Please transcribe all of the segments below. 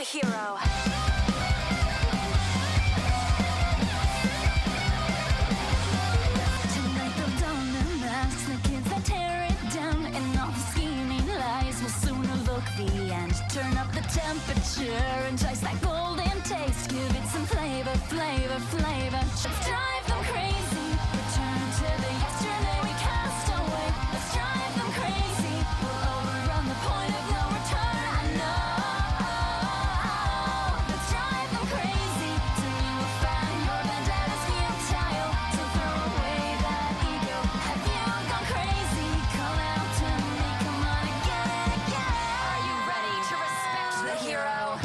the hero. Tonight they'll don their masks, the kids that tear it down, and all the scheming lies will soon evoke the end. Turn up the temperature, entice that golden taste, give it some flavor, flavor, flavor. Let's drive them crazy, return to the yesterday we cast away. Let's drive them crazy, we'll overrun the point of no return. I know. Let's drive them crazy, till you will find your vendettas futile. So throw away that ego. Have you gone crazy? Call out to me, come on again, again. Are you ready to respect the hero?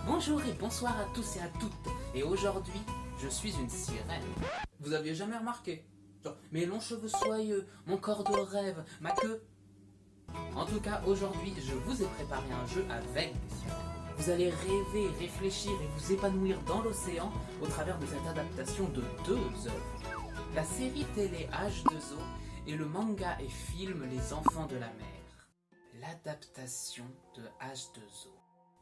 Bonjour et bonsoir à tous et à toutes. Et aujourd'hui, je suis une sirène. Vous aviez jamais remarqué? Genre, mes longs cheveux soyeux, mon corps de rêve, ma queue. En tout cas, aujourd'hui, je vous ai préparé un jeu avec des sirènes. Vous allez rêver, réfléchir et vous épanouir dans l'océan au travers de cette adaptation de 2 œuvres. La série télé H2O et le manga et film Les Enfants de la Mer. L'adaptation de H2O.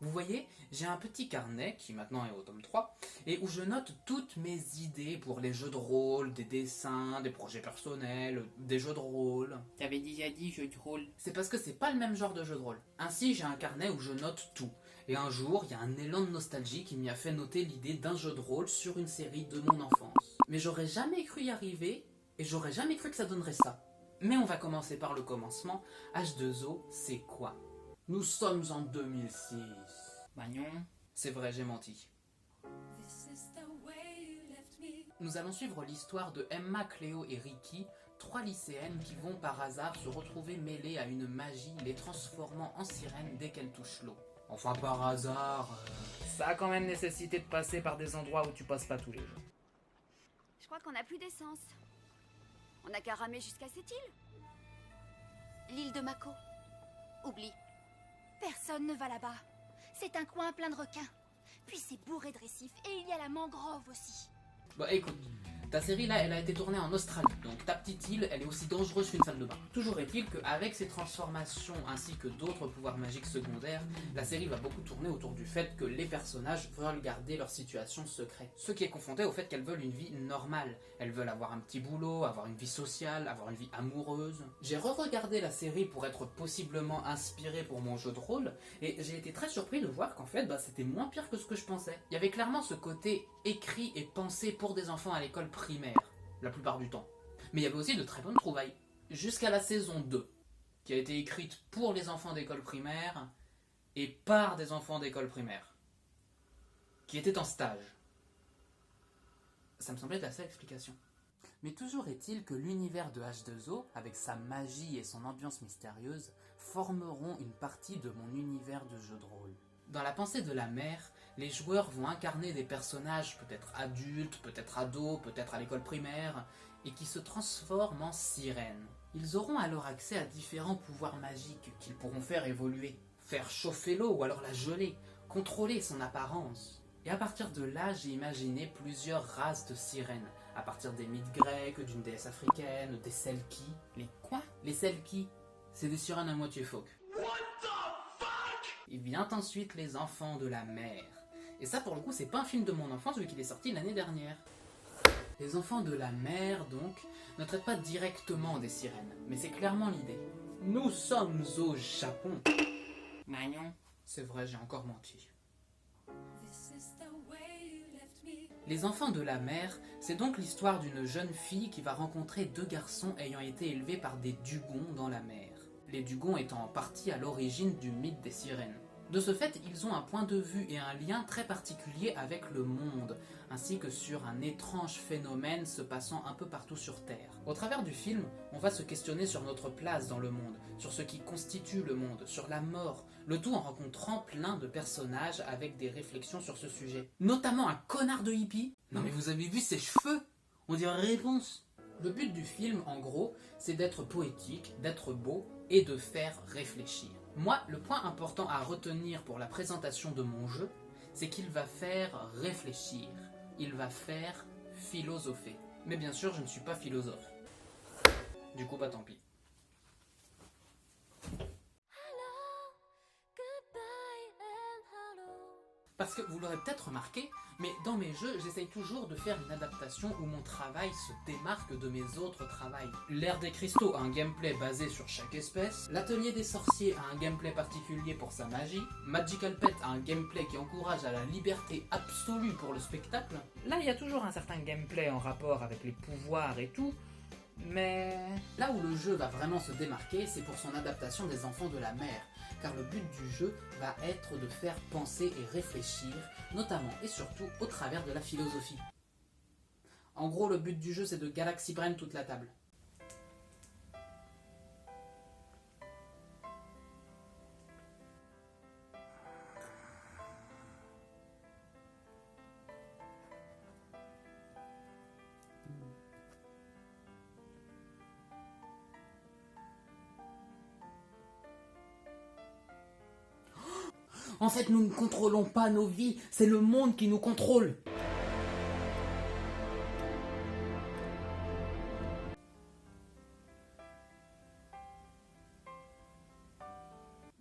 Vous voyez, j'ai un petit carnet qui maintenant est au tome 3 et où je note toutes mes idées pour les jeux de rôle, des dessins, des projets personnels, des jeux de rôle. T'avais déjà dit jeu de rôle. C'est parce que c'est pas le même genre de jeu de rôle. Ainsi, j'ai un carnet où je note tout. Et un jour, il y a un élan de nostalgie qui m'y a fait noter l'idée d'un jeu de rôle sur une série de mon enfance. Mais j'aurais jamais cru y arriver et j'aurais jamais cru que ça donnerait ça. Mais on va commencer par le commencement. H2O, c'est quoi? Nous sommes en 2006. Bah non. C'est vrai, j'ai menti. Nous allons suivre l'histoire de Emma, Cléo et Ricky, 3 lycéennes qui vont par hasard se retrouver mêlées à une magie les transformant en sirènes dès qu'elles touchent l'eau. Enfin par hasard... Ça a quand même nécessité de passer par des endroits où tu passes pas tous les jours. Je crois qu'on n'a plus d'essence. On n'a qu'à ramer jusqu'à cette île. L'île de Mako. Oublie. Personne ne va là-bas. C'est un coin plein de requins. Puis c'est bourré de récifs et il y a la mangrove aussi. Bah écoute, ta série là, elle a été tournée en Australie, donc ta petite île, elle est aussi dangereuse qu'une salle de bain. Toujours est-il qu'avec ses transformations ainsi que d'autres pouvoirs magiques secondaires, la série va beaucoup tourner autour du fait que les personnages veulent garder leur situation secrète. Ce qui est confronté au fait qu'elles veulent une vie normale. Elles veulent avoir un petit boulot, avoir une vie sociale, avoir une vie amoureuse. J'ai re-regardé la série pour être possiblement inspiré pour mon jeu de rôle, et j'ai été très surpris de voir qu'en fait, c'était moins pire que ce que je pensais. Il y avait clairement ce côté écrit et pensé pour des enfants à l'école primaire, la plupart du temps. Mais il y avait aussi de très bonnes trouvailles. Jusqu'à la saison 2, qui a été écrite pour les enfants d'école primaire et par des enfants d'école primaire, qui étaient en stage. Ça me semblait la seule explication. Mais toujours est-il que l'univers de H2O, avec sa magie et son ambiance mystérieuse, formeront une partie de mon univers de jeu de rôle. Dans la pensée de la mère, les joueurs vont incarner des personnages peut-être adultes, peut-être ados, peut-être à l'école primaire, et qui se transforment en sirènes. Ils auront alors accès à différents pouvoirs magiques qu'ils pourront faire évoluer, faire chauffer l'eau ou alors la geler, contrôler son apparence. Et à partir de là, j'ai imaginé plusieurs races de sirènes, à partir des mythes grecs, d'une déesse africaine, des Selkie. Les quoi? Les Selkie, c'est des sirènes à moitié phoques. Il vient ensuite Les Enfants de la Mer. Et ça, pour le coup, c'est pas un film de mon enfance vu qu'il est sorti l'année dernière. Les Enfants de la Mer, donc, ne traitent pas directement des sirènes, mais c'est clairement l'idée. Nous sommes au Japon. Bah non. C'est vrai, j'ai encore menti. Les Enfants de la Mer, c'est donc l'histoire d'une jeune fille qui va rencontrer 2 garçons ayant été élevés par des dugons dans la mer. Les dugons étant en partie à l'origine du mythe des sirènes. De ce fait, ils ont un point de vue et un lien très particulier avec le monde, ainsi que sur un étrange phénomène se passant un peu partout sur Terre. Au travers du film, on va se questionner sur notre place dans le monde, sur ce qui constitue le monde, sur la mort, le tout en rencontrant plein de personnages avec des réflexions sur ce sujet. Notamment un connard de hippie. Non mais vous avez vu ses cheveux? On dirait Réponse. Le but du film, en gros, c'est d'être poétique, d'être beau et de faire réfléchir. Moi, le point important à retenir pour la présentation de mon jeu, c'est qu'il va faire réfléchir, il va faire philosopher. Mais bien sûr, je ne suis pas philosophe. Du coup, bah tant pis. Parce que vous l'aurez peut-être remarqué, mais dans mes jeux, j'essaye toujours de faire une adaptation où mon travail se démarque de mes autres travails. L'ère des cristaux a un gameplay basé sur chaque espèce, l'atelier des sorciers a un gameplay particulier pour sa magie, Magical Pet a un gameplay qui encourage à la liberté absolue pour le spectacle. Là, il y a toujours un certain gameplay en rapport avec les pouvoirs et tout, mais... Là où le jeu va vraiment se démarquer, c'est pour son adaptation des enfants de la mer, car le but du jeu va être de faire penser et réfléchir, notamment et surtout au travers de la philosophie. En gros, le but du jeu, c'est de Galaxy Brain toute la table. En fait, nous ne contrôlons pas nos vies, c'est le monde qui nous contrôle.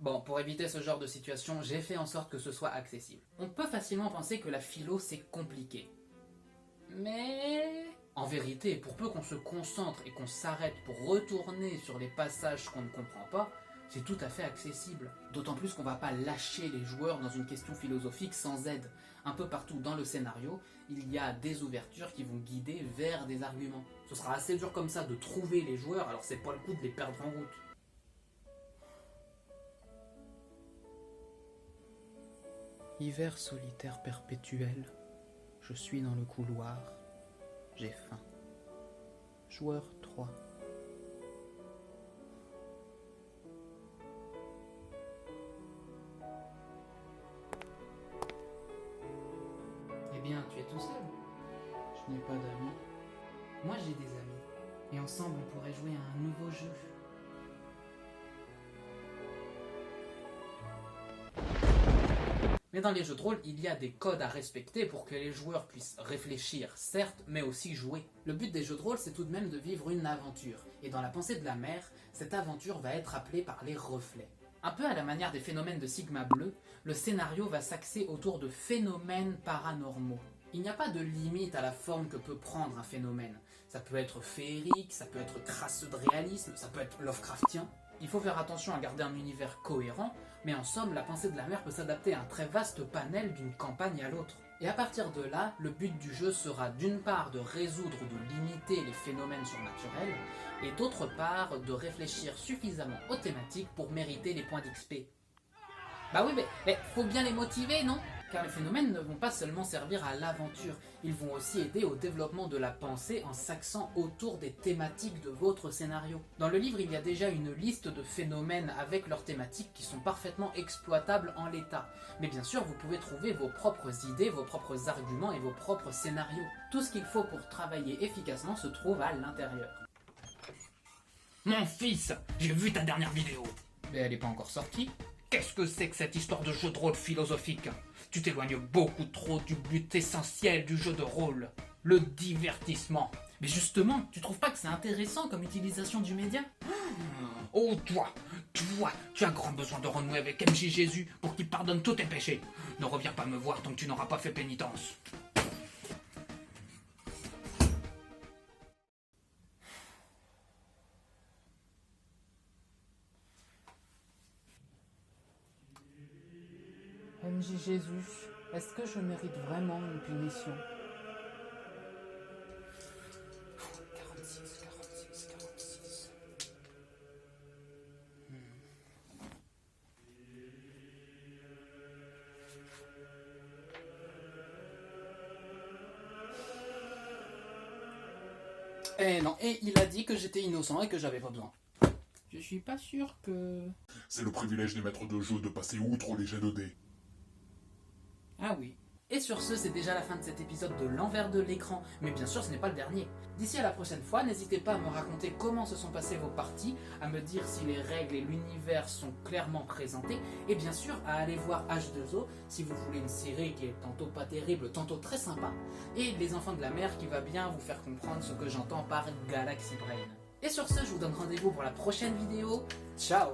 Bon, pour éviter ce genre de situation, j'ai fait en sorte que ce soit accessible. On peut facilement penser que la philo, c'est compliqué. Mais... en vérité, pour peu qu'on se concentre et qu'on s'arrête pour retourner sur les passages qu'on ne comprend pas, c'est tout à fait accessible. D'autant plus qu'on va pas lâcher les joueurs dans une question philosophique sans aide. Un peu partout dans le scénario, il y a des ouvertures qui vont guider vers des arguments. Ce sera assez dur comme ça de trouver les joueurs, alors c'est pas le coup de les perdre en route. Hiver solitaire perpétuel, je suis dans le couloir, j'ai faim. Joueur 3. Eh bien, tu es tout seul. Je n'ai pas d'amis. Moi, j'ai des amis. Et ensemble, on pourrait jouer à un nouveau jeu. Mais dans les jeux de rôle, il y a des codes à respecter pour que les joueurs puissent réfléchir, certes, mais aussi jouer. Le but des jeux de rôle, c'est tout de même de vivre une aventure. Et dans la pensée de la mer, cette aventure va être appelée par les reflets. Un peu à la manière des phénomènes de Sigma Bleu, le scénario va s'axer autour de phénomènes paranormaux. Il n'y a pas de limite à la forme que peut prendre un phénomène. Ça peut être féerique, ça peut être crasseux de réalisme, ça peut être Lovecraftien. Il faut faire attention à garder un univers cohérent, mais en somme, la pensée de la mer peut s'adapter à un très vaste panel d'une campagne à l'autre. Et à partir de là, le but du jeu sera d'une part de résoudre ou de limiter les phénomènes surnaturels, et d'autre part de réfléchir suffisamment aux thématiques pour mériter les points d'XP. Bah oui, mais faut bien les motiver, non ? Car les phénomènes ne vont pas seulement servir à l'aventure, ils vont aussi aider au développement de la pensée en s'axant autour des thématiques de votre scénario. Dans le livre, il y a déjà une liste de phénomènes avec leurs thématiques qui sont parfaitement exploitables en l'état. Mais bien sûr, vous pouvez trouver vos propres idées, vos propres arguments et vos propres scénarios. Tout ce qu'il faut pour travailler efficacement se trouve à l'intérieur. Mon fils, j'ai vu ta dernière vidéo. Mais elle n'est pas encore sortie. Qu'est-ce que c'est que cette histoire de jeu de rôle philosophique ? Tu t'éloignes beaucoup trop du but essentiel du jeu de rôle, le divertissement. Mais justement, tu trouves pas que c'est intéressant comme utilisation du média ? Oh toi, tu as grand besoin de renouer avec MJ Jésus pour qu'il pardonne tous tes péchés. Ne reviens pas me voir tant que tu n'auras pas fait pénitence. MJ Jésus, est-ce que je mérite vraiment une punition ? 46. Eh non, et il a dit que j'étais innocent et que j'avais pas besoin. Je suis pas sûr que... C'est le privilège des maîtres de jeu de passer outre les jets de dés. Ah oui. Et sur ce, c'est déjà la fin de cet épisode de l'envers de l'écran, mais bien sûr ce n'est pas le dernier. D'ici à la prochaine fois, n'hésitez pas à me raconter comment se sont passées vos parties, à me dire si les règles et l'univers sont clairement présentés, et bien sûr à aller voir H2O si vous voulez une série qui est tantôt pas terrible, tantôt très sympa, et Les Enfants de la Mer qui va bien vous faire comprendre ce que j'entends par Galaxy Brain. Et sur ce, je vous donne rendez-vous pour la prochaine vidéo. Ciao!